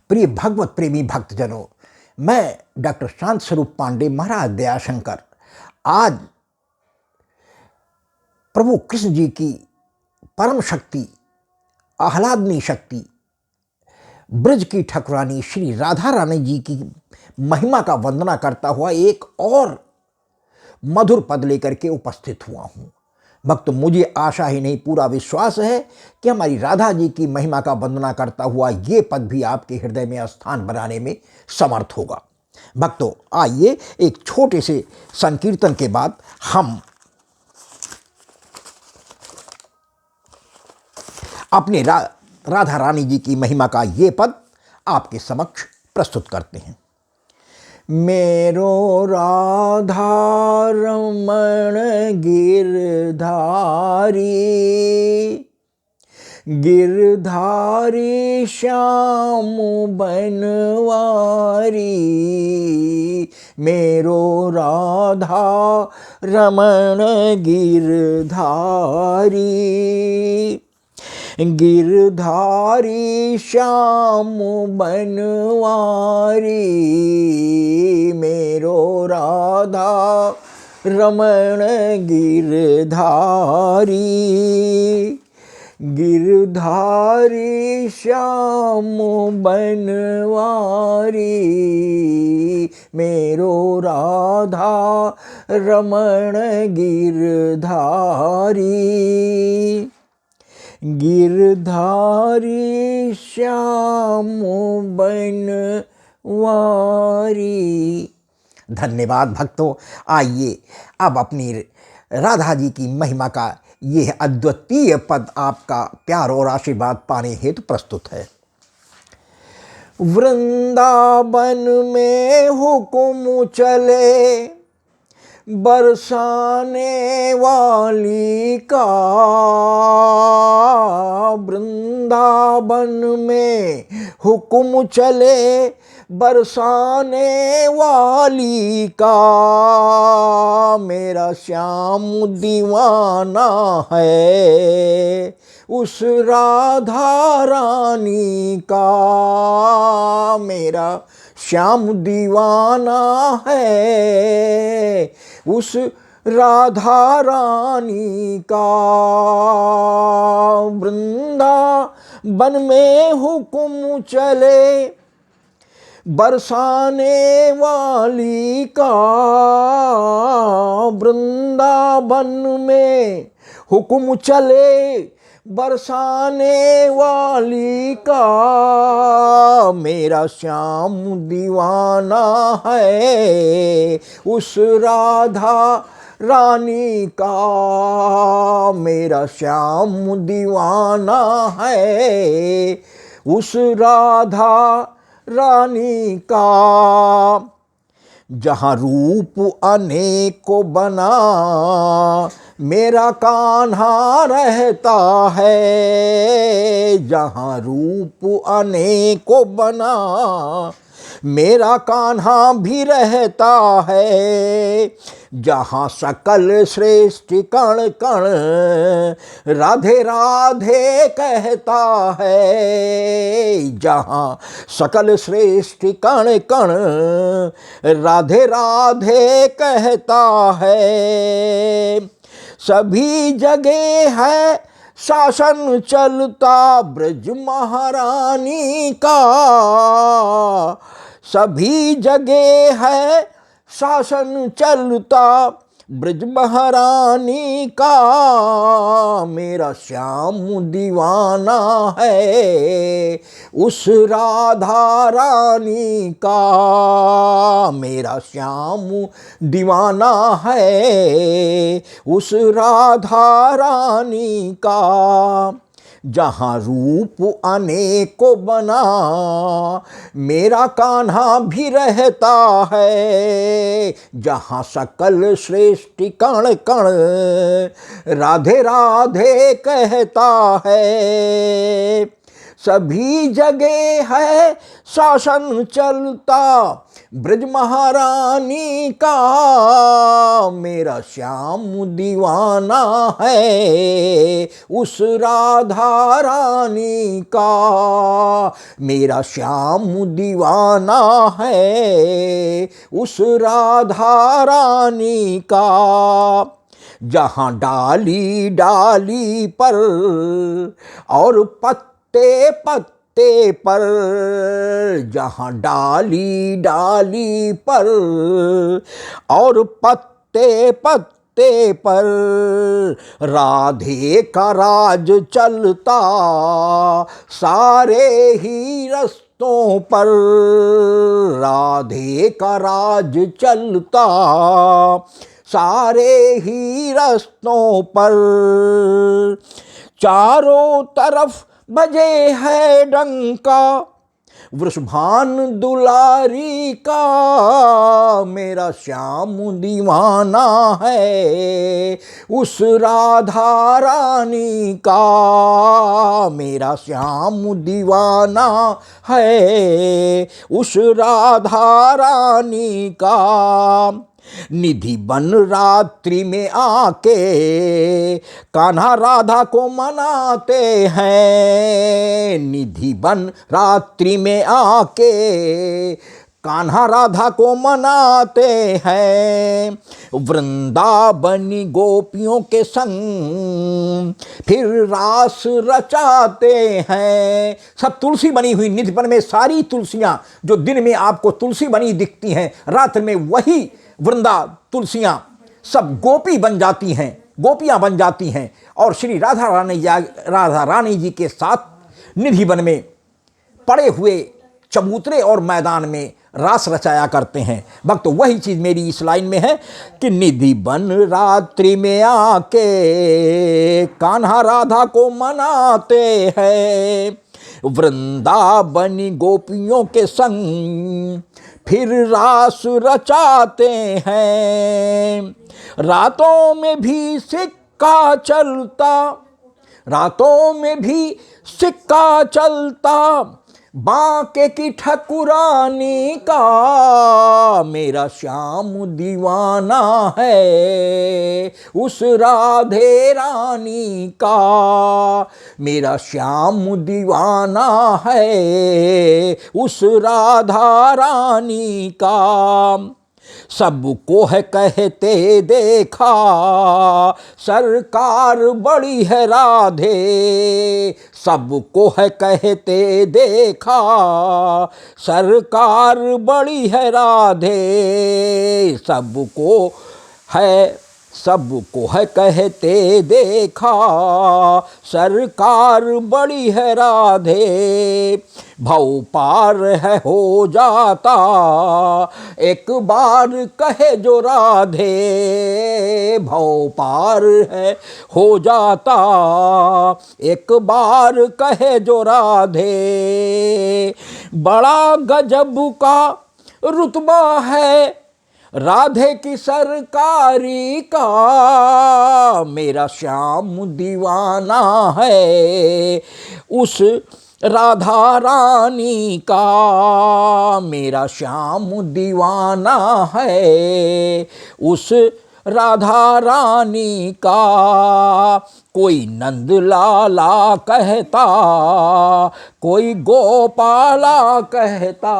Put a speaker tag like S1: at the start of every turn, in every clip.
S1: प्रिय भगवत प्रेमी भक्तजनों, मैं डॉक्टर शांत स्वरूप पांडे महाराज दयाशंकर आज प्रभु कृष्ण जी की परम शक्ति, आह्लादनी शक्ति, ब्रज की ठकुरानी श्री राधा रानी जी की महिमा का वंदना करता हुआ एक और मधुर पद लेकर के उपस्थित हुआ हूँ। भक्त, मुझे आशा ही नहीं पूरा विश्वास है कि हमारी राधा जी की महिमा का वंदना करता हुआ ये पद भी आपके हृदय में स्थान बनाने में समर्थ होगा। भक्तों, आइए एक छोटे से संकीर्तन के बाद हम अपने राधा रानी जी की महिमा का ये पद आपके समक्ष प्रस्तुत करते हैं। मेरो राधा रमण गिरधारी, गिरधारी श्याम बनवारी। मेरो राधा रमण गिरधारी, गिरधारी श्याम बनवारी। मेरो राधा रमण गिरधारी, गिरधारी श्याम बनवारी। मेरो राधा रमण गिरधारी, गिरधारी श्याम बनवारी। धन्यवाद भक्तों। आइए अब अपनी राधा जी की महिमा का यह अद्वितीय पद आपका प्यार और आशीर्वाद पाने हेतु प्रस्तुत है। वृंदावन में हुक्म चले बरसाने वाली का, वृंदावन में हुक्म चले बरसाने वाली का। मेरा श्याम दीवाना है उस राधा रानी का, मेरा श्याम दीवाना है उस राधा रानी का। वृंदावन में हुक्म चले बरसाने वाली का, वृंदावन में हुक्म चले बरसाने वाली का। मेरा श्याम दीवाना है उस राधा रानी का, मेरा श्याम दीवाना है उस राधा रानी का। जहाँ रूप अनेको बना मेरा कान्हा रहता है, जहाँ रूप अनेको बना मेरा कान्हा भी रहता है। जहाँ सकल श्रेष्ठ कण कण राधे राधे कहता है, जहाँ सकल श्रेष्ठ कण कण राधे राधे कहता है। सभी जगह है शासन चलता ब्रज महारानी का, सभी जगह है शासन चलता ब्रज महारानी का। मेरा श्याम दीवाना है उस राधा रानी का, मेरा श्याम दीवाना है उस राधा रानी का। जहाँ रूप अनेको बना मेरा कान्हा भी रहता है, जहाँ सकल श्रेष्ठ कण कण राधे राधे कहता है। सभी जगह है शासन चलता, ब्रज महारानी का मेरा श्याम दीवाना है, उस राधा रानी का मेरा श्याम दीवाना है, उस राधा रानी का। जहाँ डाली डाली पर और पत्ते पत्ते पर, जहाँ डाली डाली पर और पत्ते पत्ते पर राधे का राज चलता, सारे ही रस्तों पर राधे का राज चलता, सारे ही रस्तों पर। चारों तरफ बजे है डंका, वृषभान दुलारी का मेरा श्याम दीवाना है, उस राधा रानी का मेरा श्याम दीवाना है, उस राधा रानी का। निधि बन रात्रि में आके कान्हा राधा को मनाते हैं, निधि बन रात्रि में आके कान्हा राधा को मनाते हैं। वृंदावनी गोपियों के संग फिर रास रचाते हैं। सब तुलसी बनी हुई निधि बन में सारी तुलसियां, जो दिन में आपको तुलसी बनी दिखती हैं, रात्रि में वही वृंदा तुलसियां सब गोपी बन जाती हैं, गोपियां बन जाती हैं और श्री राधा रानी जी के साथ निधि बन में पड़े हुए चबूतरे और मैदान में रास रचाया करते हैं। भक्त वही चीज मेरी इस लाइन में है कि निधि बन रात्रि में आके कान्हा राधा को मनाते हैं, वृंदावनी गोपियों के संग फिर रास रचाते हैं। रातों में भी सिक्का चलता, रातों में भी सिक्का चलता, बांके की ठकुरानी का मेरा श्याम दीवाना है, उस राधे रानी का मेरा श्याम दीवाना है, उस राधा रानी का। सबको है कहते देखा सरकार बड़ी है राधे, सबको है कहते देखा सरकार बड़ी है राधे, सबको है कहते देखा सरकार बड़ी है राधे। भव पार है हो जाता एक बार कहे जो राधे, भव पार है हो जाता एक बार कहे जो राधे। बड़ा गजब का रुतबा है राधे की सरकारी का, मेरा श्याम दीवाना है, उस राधा रानी का मेरा श्याम दीवाना है, उस राधा रानी का। कोई नंद लाला कहता, कोई गोपाला कहता,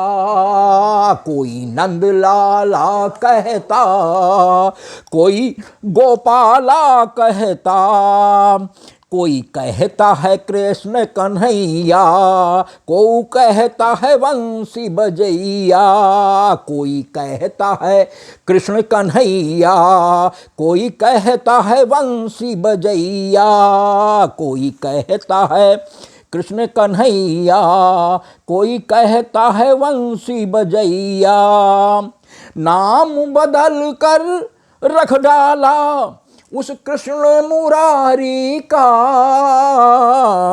S1: कोई नंद लाला कहता, कोई गोपाला कहता, कोई कहता है कृष्ण कन्हैया, कोई कहता है वंशी बजैया, कोई कहता है कृष्ण कन्हैया, कोई कहता है वंशी बजैया, कोई कहता है कृष्ण कन्हैया, कोई कहता है वंशी बजैया। नाम बदल कर रख डाला उस कृष्ण मुरारी का,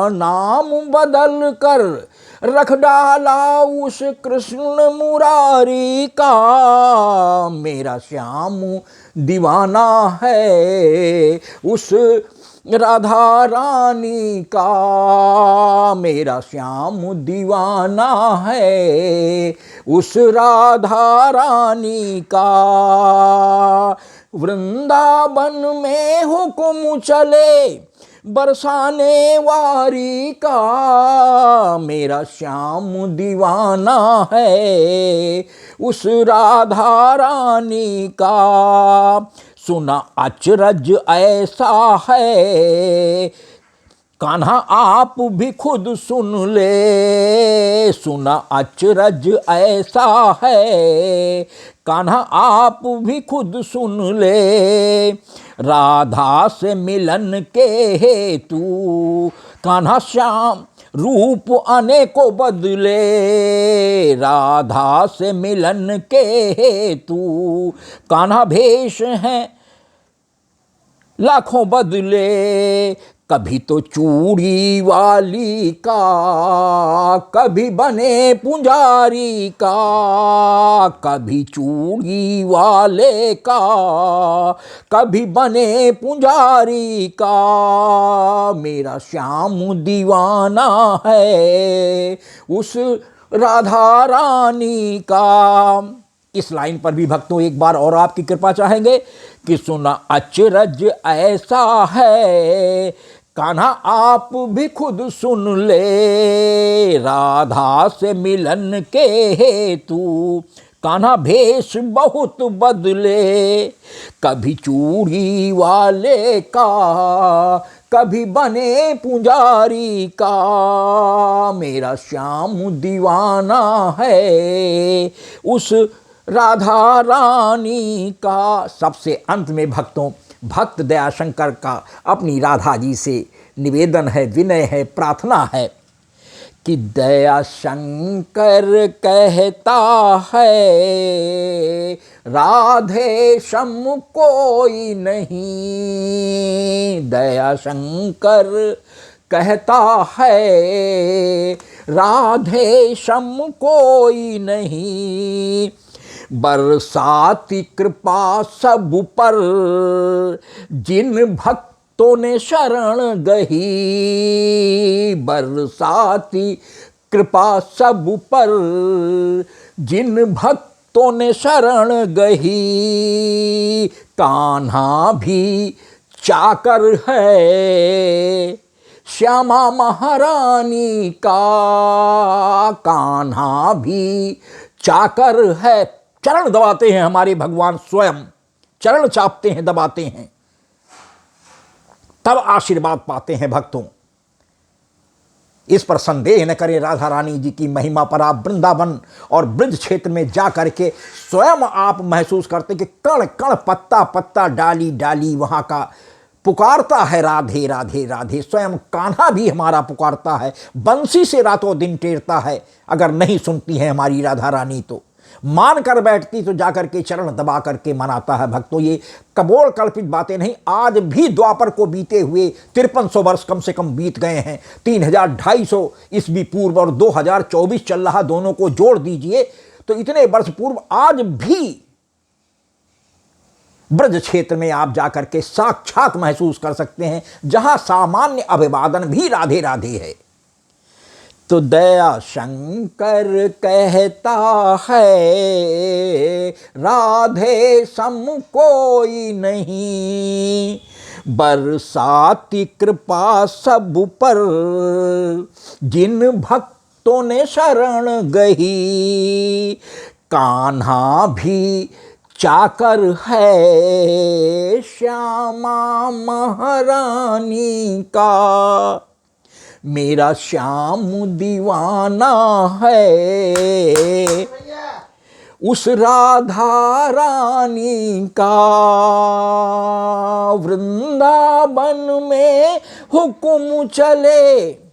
S1: नाम बदल कर रख डाला उस कृष्ण मुरारी का, मेरा श्याम दीवाना है, उस राधा रानी का, मेरा श्याम दीवाना है उस राधा रानी का। वृंदावन में हुक्म चले बरसाने वारी का, मेरा श्याम दीवाना है उस राधा रानी का। सुना अचरज ऐसा है, कान्हा आप भी खुद सुन ले। सुना अचरज ऐसा है, कान्हा आप भी खुद सुन ले। राधा से मिलन के हेतु कान्हा श्याम रूप अनेको बदले। राधा से मिलन के हेतु कान्हा भेष हैं लाखों बदले। कभी तो चूड़ी वाली का, कभी बने पुजारी का। कभी चूड़ी वाले का, कभी बने पुजारी का। मेरा श्याम दीवाना है उस राधा रानी का। इस लाइन पर भी भक्तों एक बार और आपकी कृपा चाहेंगे कि सुना अचरज ऐसा है, कान्हा आप भी खुद सुन ले। राधा से मिलन के हेतु कान्हा भेष बहुत बदले। कभी चूड़ी वाले का, कभी बने पुजारी का। मेरा श्याम दीवाना है उस राधा रानी का। सबसे अंत में भक्तों, भक्त दयाशंकर का अपनी राधा जी से निवेदन है, विनय है, प्रार्थना है कि दयाशंकर कहता है राधे सम कोई नहीं। दयाशंकर कहता है राधे सम कोई नहीं। बरसाती कृपा सब पर जिन भक्तों ने शरण गही। बरसाती कृपा सब पर जिन भक्तों ने शरण गही। कान्हा भी चाकर है श्यामा महारानी का। कान्हा भी चाकर है, चरण दबाते हैं हमारे भगवान स्वयं, चरण चापते हैं, दबाते हैं, तब आशीर्वाद पाते हैं भक्तों। इस पर संदेह न करें। राधा रानी जी की महिमा पर आप वृंदावन और ब्रज क्षेत्र में जा करके स्वयं आप महसूस करते कि कण कण, पत्ता पत्ता, डाली डाली वहां का पुकारता है राधे राधे राधे। स्वयं कान्हा भी हमारा पुकारता है, बंसी से रातों दिन टेरता है। अगर नहीं सुनती है हमारी राधा रानी तो मान कर बैठती तो जाकर के चरण दबा करके मनाता है। भक्तों, ये कबोल कल्पित बातें नहीं। आज भी द्वापर को बीते हुए 5300 वर्ष कम से कम बीत गए हैं। 3250 ईस्वी पूर्व और 2024 चल रहा, दोनों को जोड़ दीजिए तो इतने वर्ष पूर्व आज भी ब्रज क्षेत्र में आप जाकर के साक्षात महसूस कर सकते हैं, जहां सामान्य अभिवादन भी राधे राधे है। तो दया शंकर कहता है राधे सम कोई नहीं। बरसाती कृपा सब पर जिन भक्तों ने शरण गही। कान्हा भी चाकर है श्यामा महारानी का। मेरा श्याम दीवाना है उस राधा रानी का। वृंदावन में हुक्म चले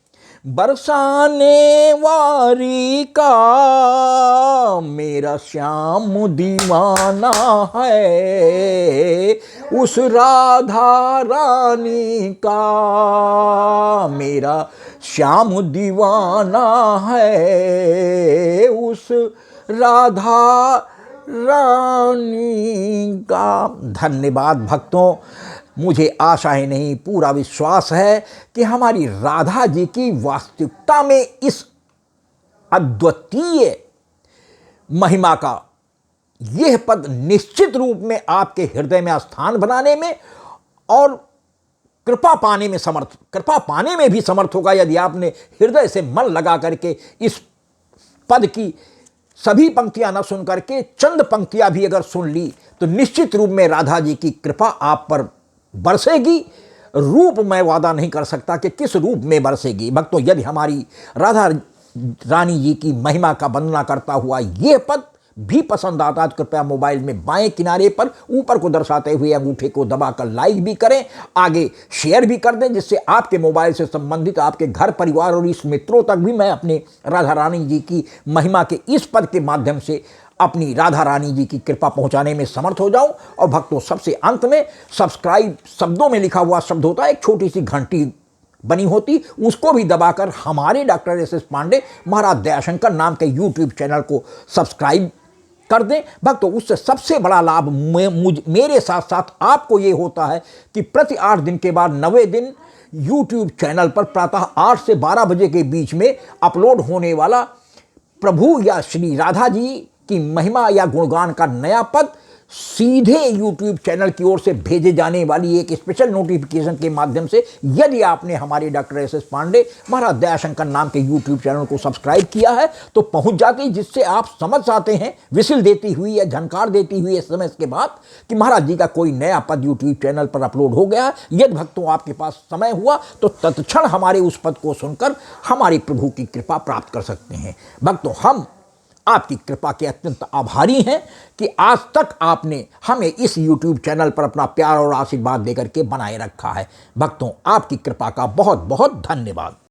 S1: बरसाने वारी का। मेरा श्याम दीवाना है उस राधा रानी का। मेरा श्याम दीवाना है उस राधा रानी का। धन्यवाद भक्तों। मुझे आशा ही नहीं पूरा विश्वास है कि हमारी राधा जी की वास्तविकता में इस अद्वितीय महिमा का यह पद निश्चित रूप में आपके हृदय में स्थान बनाने में और कृपा पाने में भी समर्थ होगा, यदि आपने हृदय से मन लगा करके इस पद की सभी पंक्तियां न सुन करके चंद पंक्तियां भी अगर सुन ली तो निश्चित रूप में राधा जी की कृपा आप पर बरसेगी। रूप मैं वादा नहीं कर सकता कि किस रूप में बरसेगी। भक्तों, यदि हमारी राधा रानी जी की महिमा का वंदना करता हुआ यह पद भी पसंद आता है तो कृपया मोबाइल में बाएं किनारे पर ऊपर को दर्शाते हुए अंगूठे को दबाकर लाइक भी करें, आगे शेयर भी कर दें, जिससे आपके मोबाइल से संबंधित आपके घर परिवार और इस मित्रों तक भी मैं अपने राधा रानी जी की महिमा के इस पद के माध्यम से अपनी राधा रानी जी की कृपा पहुंचाने में समर्थ हो जाऊं। और भक्तों, सबसे अंत में सब्सक्राइब शब्दों में लिखा हुआ शब्द होता है, एक छोटी सी घंटी बनी होती, उसको भी दबाकर हमारे डॉक्टर एस.एस. पांडे महाराज दयाशंकर नाम के यूट्यूब चैनल को सब्सक्राइब कर दें। भक्तों, उससे सबसे बड़ा लाभ मेरे साथ साथ आपको ये होता है कि प्रति 8 दिन के बाद 9वें दिन यूट्यूब चैनल पर प्रातः 8 से 12 बजे के बीच में अपलोड होने वाला प्रभु या श्री राधा जी की महिमा या गुणगान का नया पद सीधे यूट्यूब चैनल की ओर से भेजे जाने वाली एक स्पेशल नोटिफिकेशन के माध्यम से यदि आपने हमारे डॉक्टर एस.एस. पांडे महाराज दयाशंकर नाम के यूट्यूब चैनल को सब्सक्राइब किया है तो पहुंच जाती, जिससे आप समझ जाते हैं विसिल देती हुई या झनकार देती हुई SMS के बाद कि महाराज जी का कोई नया पद यूट्यूब चैनल पर अपलोड हो गया है। यदि भक्तों आपके पास समय हुआ तो तत्क्षण हमारे उस पद को सुनकर हमारे प्रभु की कृपा प्राप्त कर सकते हैं। भक्तों, हम आपकी कृपा के अत्यंत आभारी हैं कि आज तक आपने हमें इस YouTube चैनल पर अपना प्यार और आशीर्वाद देकर के बनाए रखा है। भक्तों, आपकी कृपा का बहुत बहुत धन्यवाद।